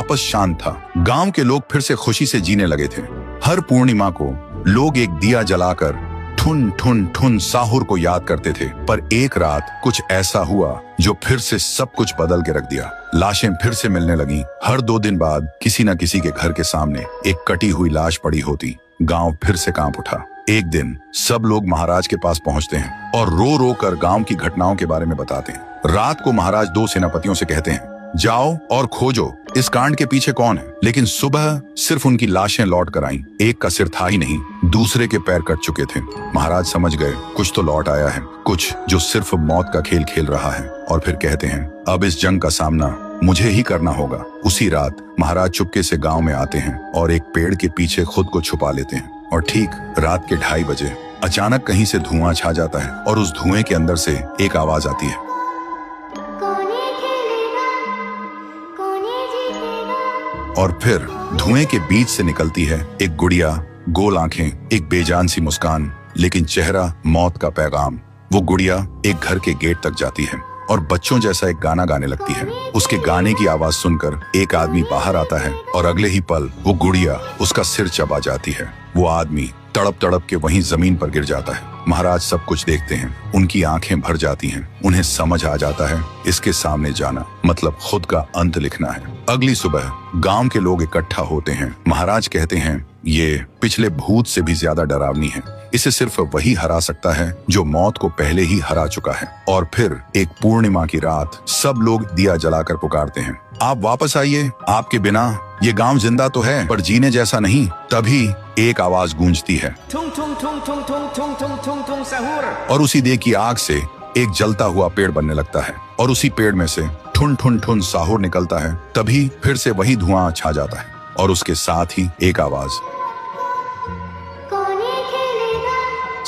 वापस शांत था। गांव के लोग फिर से खुशी से जीने लगे थे। हर पूर्णिमा को लोग एक दिया जलाकर ठुन ठुन ठुन साहुर को याद करते थे। पर एक रात कुछ ऐसा हुआ जो फिर से सब कुछ बदल के रख दिया। लाशें फिर से मिलने लगी। हर 2 दिन बाद किसी न किसी के घर के सामने एक कटी हुई लाश पड़ी होती। गांव फिर से कांप उठा। एक दिन सब लोग महाराज के पास पहुंचते हैं और रो रो कर गांव की घटनाओं के बारे में बताते हैं। रात को महाराज 2 सेनापतियों से कहते हैं, जाओ और खोजो इस कांड के पीछे कौन है। लेकिन सुबह सिर्फ उनकी लाशें लौट कर आईं। एक का सिर था ही नहीं, दूसरे के पैर कट चुके थे। महाराज समझ गए कुछ तो लौट आया है, कुछ जो सिर्फ मौत का खेल खेल रहा है। और फिर कहते हैं, अब इस जंग का सामना मुझे ही करना होगा। उसी रात महाराज चुपके से गांव में आते हैं और एक पेड़ के पीछे खुद को छुपा लेते हैं। और ठीक रात के 2:30 बजे अचानक कहीं से धुआं छा जाता है और उस धुएं के अंदर से एक आवाज आती है, और फिर धुएं के बीच से निकलती है एक गुड़िया, गोल आंखें, एक बेजान सी मुस्कान, लेकिन चेहरा मौत का पैगाम। वो गुड़िया एक घर के गेट तक जाती है और बच्चों जैसा एक गाना गाने लगती है। उसके गाने की आवाज सुनकर एक आदमी बाहर आता है और अगले ही पल वो गुड़िया उसका सिर चबा जाती है। वो आदमी तड़प तड़प के वहीं जमीन पर गिर जाता है। महाराज सब कुछ देखते हैं, उनकी आंखें भर जाती हैं। उन्हें समझ आ जाता है इसके सामने जाना मतलब खुद का अंत लिखना है। अगली सुबह गांव के लोग इकट्ठा होते हैं। महाराज कहते हैं, ये पिछले भूत से भी ज्यादा डरावनी है। इसे सिर्फ वही हरा सकता है जो मौत को पहले ही हरा चुका है। और फिर एक पूर्णिमा की रात सब लोग दिया जलाकर पुकारते हैं, आप वापस आइए, आपके बिना ये गांव जिंदा तो है पर जीने जैसा नहीं। तभी एक आवाज गूंजती है और उसी देह की आग से एक जलता हुआ पेड़ बनने लगता है और उसी पेड़ में से ठुन ठुन ठुन साहुर निकलता है। तभी फिर से वही धुआं छा जाता है और उसके साथ ही एक आवाज।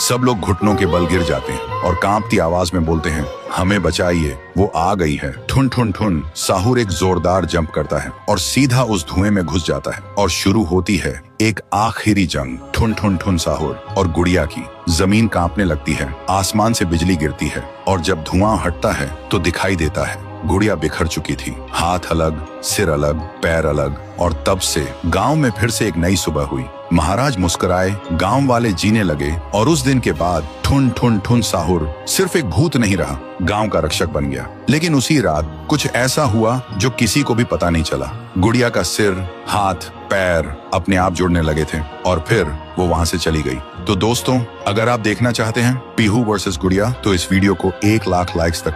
सब लोग घुटनों के बल गिर जाते हैं और कांपती आवाज में बोलते हैं, हमें बचाइए, वो आ गई है। ठुन ठुन ठुन साहुर एक जोरदार जंप करता है और सीधा उस धुएं में घुस जाता है और शुरू होती है एक आखिरी जंग। ठुन ठुन ठुन साहुर और गुड़िया की। जमीन कांपने लगती है, आसमान से बिजली गिरती है और जब धुआं हटता है तो दिखाई देता है गुड़िया बिखर चुकी थी। हाथ अलग, सिर अलग, पैर अलग। और तब से गांव में फिर से एक नई सुबह हुई। महाराज मुस्कुराए, गांव वाले जीने लगे और उस दिन के बाद ठुन ठुन ठुन साहुर सिर्फ एक भूत नहीं रहा, गांव का रक्षक बन गया। लेकिन उसी रात कुछ ऐसा हुआ जो किसी को भी पता नहीं चला। गुड़िया का सिर, हाथ, पैर अपने आप जुड़ने लगे थे और फिर वो वहां से चली गई। तो दोस्तों, अगर आप देखना चाहते हैं पीहू वर्सेस गुड़िया तो इस वीडियो को 1 लाख लाइक्स तक